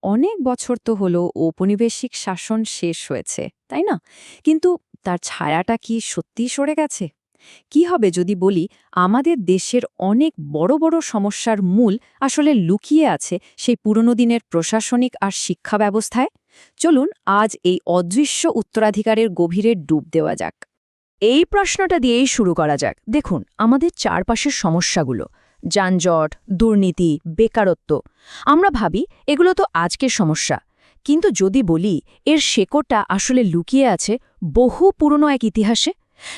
অনেক বছর তো হলো ঔপনিবেশিক শাসন শেষ হয়েছে, তাই না? কিন্তু তার ছায়াটা কি সত্যিই সরে গেছে? কি হবে যদি বলি আমাদের দেশের অনেক বড় বড় সমস্যার মূল আসলে লুকিয়ে আছে সেই পুরনো দিনের প্রশাসনিক আর শিক্ষা ব্যবস্থায়? চলুন আজ এই অদৃশ্য উত্তরাধিকারের গভীরে ডুব দেওয়া যাক। এই প্রশ্নটা দিয়েই শুরু করা যাক। দেখুন, আমাদের চারপাশের সমস্যাগুলো, যানজট, দুর্নীতি, বেকারত্ব, আমরা ভাবি এগুলো তো আজকের সমস্যা। কিন্তু যদি বলি এর শেকড়টা আসলে লুকিয়ে আছে বহু পুরনো এক ইতিহাসে,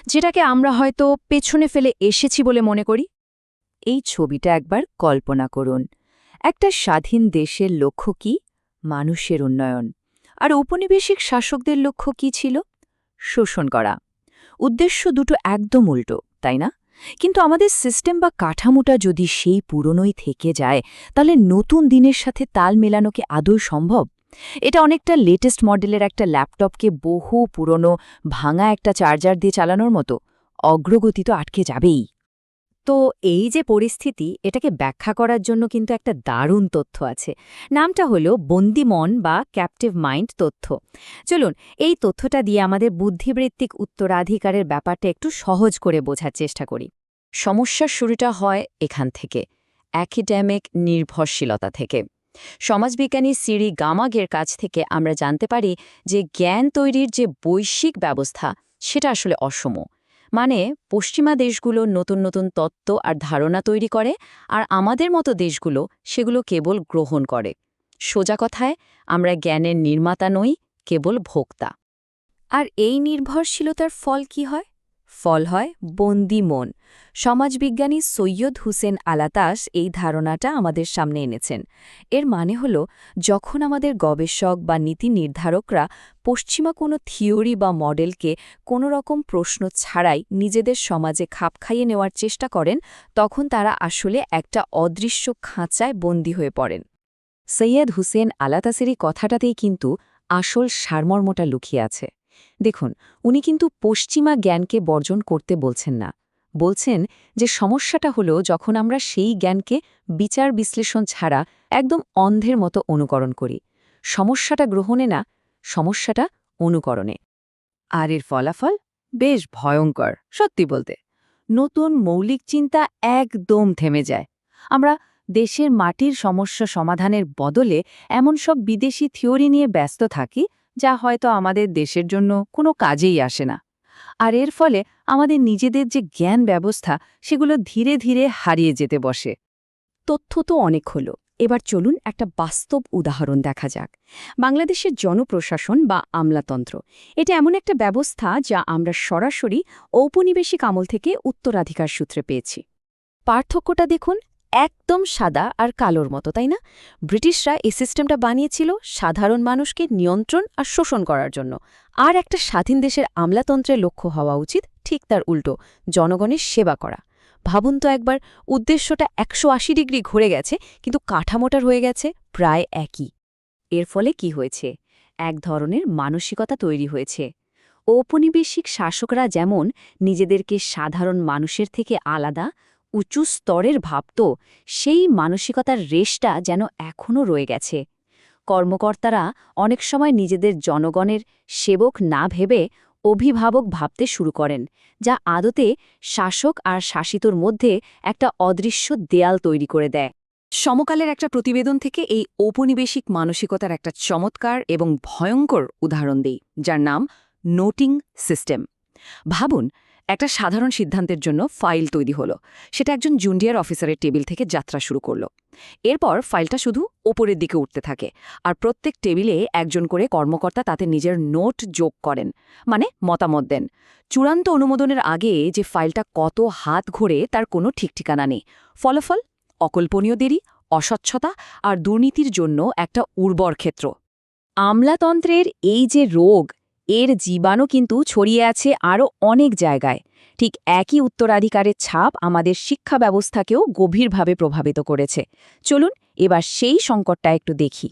যেটাকে আমরা হয়তো পেছনে ফেলে এসেছি বলে মনে করি। এই ছবিটা একবার কল্পনা করুন। একটা স্বাধীন দেশের লক্ষ্য কি? মানুষের উন্নয়ন। আর ঔপনিবেশিক শাসকদের লক্ষ্য কি ছিল? শোষণ করা। উদ্দেশ্য দুটো একদম উল্টো, তাই না? কিন্তু আমাদের সিস্টেম বা কাঠামোটা যদি সেই পুরনোই থেকে যায়, তাহলে নতুন দিনের সাথে তাল মেলানো কি আদৌ সম্ভব? এটা অনেকটা লেটেস্ট মডেলের একটা ল্যাপটপকে বহু পুরনো ভাঙা একটা চার্জার দিয়ে চালানোর মতো। অগ্রগতি তো আটকে যাবেই। তো এই যে পরিস্থিতি, এটাকে ব্যাখ্যা করার জন্য কিন্তু একটা দারুণ তথ্য আছে। নামটা হলো বন্দি মন বা ক্যাপটিভ মাইন্ড তথ্য। চলুন এই তথ্যটা দিয়ে আমাদের বুদ্ধিবৃত্তিক উত্তরাধিকারের ব্যাপারটা একটু সহজ করে বোঝার চেষ্টা করি। সমস্যার শুরুটা হয় এখান থেকে, অ্যাকাডেমিক নির্ভরশীলতা থেকে। সমাজবিজ্ঞানী সিরি গামাগের কাছ থেকে আমরা জানতে পারি যে জ্ঞান তৈরির যে বৈশ্বিক ব্যবস্থা, সেটা আসলে অসম। মানে পশ্চিমা দেশগুলো নতুন নতুন তত্ত্ব আর ধারণা তৈরি করে, আর আমাদের মতো দেশগুলো সেগুলো কেবল গ্রহণ করে। সোজা কথায়, আমরা জ্ঞানের নির্মাতা নই, কেবল ভোক্তা। আর এই নির্ভরশীলতার ফল কি হয়? ফল হয় বন্দি মন। সমাজবিজ্ঞানী সৈয়দ হুসেন আলাতাস এই ধারণাটা আমাদের সামনে এনেছেন। এর মানে হল, যখন আমাদের গবেষক বা নীতি নির্ধারকরা পশ্চিমা কোনো থিওরি বা মডেলকে কোনো রকম প্রশ্ন ছাড়াই নিজেদের সমাজে খাপ খাইয়ে নেওয়ার চেষ্টা করেন, তখন তারা আসলে একটা অদৃশ্য খাঁচায় বন্দী হয়ে পড়েন। সৈয়দ হুসেন আলাতাসের এই কথাটাতেই কিন্তু আসল সারমর্মটা লুকিয়ে আছে। দেখুন, উনি কিন্তু পশ্চিমা জ্ঞানকে বর্জন করতে বলছেন না। বলছেন যে সমস্যাটা হলো যখন আমরা সেই জ্ঞানকে বিচার বিশ্লেষণ ছাড়া একদম অন্ধের মতো অনুকরণ করি। সমস্যাটা গ্রহণে না, সমস্যাটা অনুকরণে। আর এর ফলাফল বেশ ভয়ঙ্কর, সত্যি বলতে। নতুন মৌলিক চিন্তা একদম থেমে যায়। আমরা দেশের মাটির সমস্যা সমাধানের বদলে এমন সব বিদেশি থিওরি নিয়ে ব্যস্ত থাকি যা হয়তো আমাদের দেশের জন্য কোনো কাজেই আসে না। আর এর ফলে আমাদের নিজেদের যে জ্ঞান ব্যবস্থা, সেগুলো ধীরে ধীরে হারিয়ে যেতে বসে। তথ্য তো অনেক হলো, এবার চলুন একটা বাস্তব উদাহরণ দেখা যাক। বাংলাদেশের জনপ্রশাসন বা আমলাতন্ত্র, এটা এমন একটা ব্যবস্থা যা আমরা সরাসরি ঔপনিবেশিক আমল থেকে উত্তরাধিকার সূত্রে পেয়েছি। পার্থক্যটা দেখুন, একদম সাদা আর কালোর মতো, তাই না? ব্রিটিশরা এই সিস্টেমটা বানিয়েছিল সাধারণ মানুষকে নিয়ন্ত্রণ আর শোষণ করার জন্য। আর একটা স্বাধীন দেশের আমলাতন্ত্রের লক্ষ্য হওয়া উচিত ঠিক তার উল্টো, জনগণের সেবা করা। ভাবুন তো একবার, উদ্দেশ্যটা ১৮০ ডিগ্রি ঘুরে গেছে, কিন্তু কাঠামোটার হয়ে গেছে প্রায় একই। এর ফলে কি হয়েছে? এক ধরনের মানসিকতা তৈরি হয়েছে। ঔপনিবেশিক শাসকরা যেমন নিজেদেরকে সাধারণ মানুষের থেকে আলাদা, উঁচু স্তরের ভাবত, সেই মানসিকতার রেশটা যেন এখনও রয়ে গেছে। কর্মকর্তারা অনেক সময় নিজেদের জনগণের সেবক না ভেবে অভিভাবক ভাবতে শুরু করেন, যা আদতে শাসক আর শাসিতর মধ্যে একটা অদৃশ্য দেয়াল তৈরি করে দেয়। সমকালের একটা প্রতিবেদন থেকে এই ঔপনিবেশিক মানসিকতার একটা চমৎকার এবং ভয়ঙ্কর উদাহরণ দেই, যার নাম নোটিং সিস্টেম। ভাবুন, একটা সাধারণ সিদ্ধান্তের জন্য ফাইল তৈরি হলো। সেটা একজন জুনিয়র অফিসারের টেবিল থেকে যাত্রা শুরু করল। এরপর ফাইলটা শুধু ওপরের দিকে উঠতে থাকে, আর প্রত্যেক টেবিলে একজন করে কর্মকর্তা তাতে নিজের নোট যোগ করেন, মানে মতামত দেন। চূড়ান্ত অনুমোদনের আগে যে ফাইলটা কত হাত ঘোরে তার কোনো ঠিকঠিকানা নেই। ফলাফল অকল্পনীয় দেরি, অস্বচ্ছতা আর দুর্নীতির জন্য একটা উর্বর ক্ষেত্র। আমলাতন্ত্রের এই যে রোগ, এর জীবাণু কিন্তু ছড়িয়ে আছে আরও অনেক জায়গায়। ঠিক একই উত্তরাধিকারের ছাপ আমাদের শিক্ষা ব্যবস্থাকেও গভীরভাবে প্রভাবিত করেছে। চলুন এবার সেই সংকটটা একটু দেখি।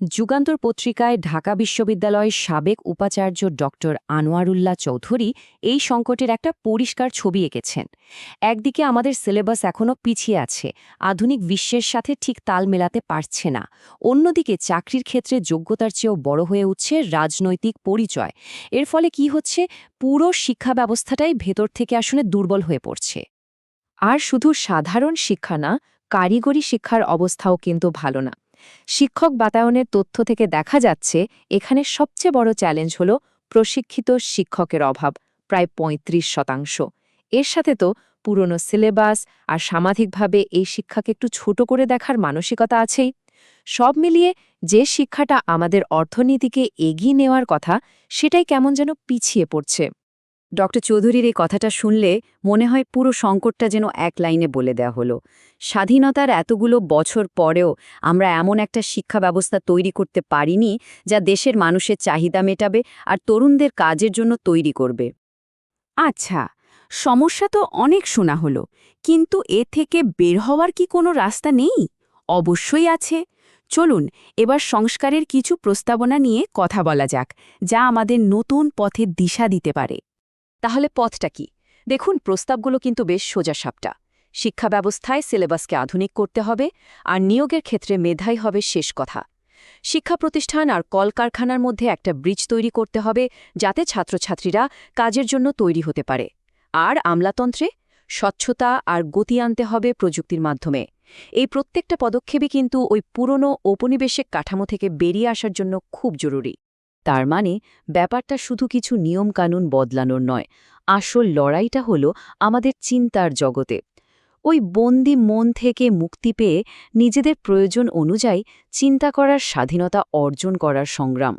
যুগান্তর পত্রিকায় ঢাকা বিশ্ববিদ্যালয়ের সাবেক উপাচার্য ডক্টর আনোয়ারুল্লাহ চৌধুরী এই সংকটের একটা পরিষ্কার ছবি এঁকেছেন। একদিকে আমাদের সিলেবাস এখনও পিছিয়ে আছে, আধুনিক বিশ্বের সাথে ঠিক তাল মেলাতে পারছে না। অন্যদিকে চাকরির ক্ষেত্রে যোগ্যতার চেয়েও বড় হয়ে উঠছে রাজনৈতিক পরিচয়। এর ফলে কি হচ্ছে, পুরো শিক্ষা ব্যবস্থাটাই ভেতর থেকে আসলে দুর্বল হয়ে পড়ছে। আর শুধু সাধারণ শিক্ষা না, কারিগরি শিক্ষার অবস্থাও কিন্তু ভালো না। শিক্ষক বাতায়নের তথ্য থেকে দেখা যাচ্ছে এখানে সবচেয়ে বড় চ্যালেঞ্জ হল প্রশিক্ষিত শিক্ষকের অভাব, প্রায় ৩৫%। এর সাথে তো পুরনো সিলেবাস আর সামাজিকভাবে এই শিক্ষাকে একটু ছোট করে দেখার মানসিকতা আছেই। সব মিলিয়ে যে শিক্ষাটা আমাদের অর্থনীতিকে এগিয়ে নেওয়ার কথা, সেটাই কেমন যেন পিছিয়ে পড়ছে। ডক্টর চৌধুরীর এই কথাটা শুনলে মনে হয় পুরো সংকটটা যেন এক লাইনে বলে দেয়া হলো। স্বাধীনতার এতগুলো বছর পরেও আমরা এমন একটা শিক্ষা ব্যবস্থা তৈরি করতে পারিনি যা দেশের মানুষের চাহিদা মেটাবে আর তরুণদের কাজের জন্য তৈরি করবে। আচ্ছা, সমস্যা তো অনেক শোনা হলো, কিন্তু এ থেকে বের হওয়ার কি কোনো রাস্তা নেই? অবশ্যই আছে। চলুন এবার সংস্কারের কিছু প্রস্তাবনা নিয়ে কথা বলা যাক, যা আমাদের নতুন পথের দিশা দিতে পারে। তাহলে পথটা কি? দেখুন, প্রস্তাবগুলো কিন্তু বেশ সোজাসাপটা। শিক্ষা ব্যবস্থায় সিলেবাসকে আধুনিক করতে হবে, আর নিয়োগের ক্ষেত্রে মেধাই হবে শেষ কথা। শিক্ষা প্রতিষ্ঠান আর কলকারখানার মধ্যে একটা ব্রিজ তৈরি করতে হবে, যাতে ছাত্রছাত্রীরা কাজের জন্য তৈরি হতে পারে। আর আমলাতন্ত্রে স্বচ্ছতা আর গতি আনতে হবে প্রযুক্তির মাধ্যমে। এই প্রত্যেকটা পদক্ষেপই কিন্তু ওই পুরনো ঔপনিবেশিক কাঠামো থেকে বেরিয়ে আসার জন্য খুব জরুরি। তার মানে ব্যাপারটা শুধু কিছু নিয়মকানুন বদলানোর নয়, আসল লড়াইটা হলো আমাদের চিন্তার জগতে। ওই বন্দি মন থেকে মুক্তি পেয়ে নিজেদের প্রয়োজন অনুযায়ী চিন্তা করার স্বাধীনতা অর্জন করার সংগ্রাম।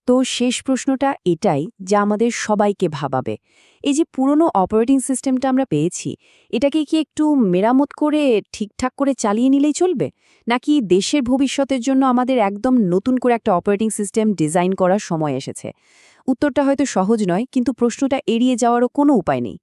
তো শেষ প্রশ্নটা এটাই, যা আমাদের সবাইকে ভাবাবে। এই যে পুরনো অপারেটিং সিস্টেমটা আমরা পেয়েছি, এটাকে কি একটু মেরামত করে ঠিকঠাক করে চালিয়ে নিলেই চলবে, নাকি দেশের ভবিষ্যতের জন্য আমাদের একদম নতুন করে একটা অপারেটিং সিস্টেম ডিজাইন করার সময় এসেছে? উত্তরটা হয়তো সহজ নয়, কিন্তু প্রশ্নটা এড়িয়ে যাওয়ারও কোনো উপায় নেই।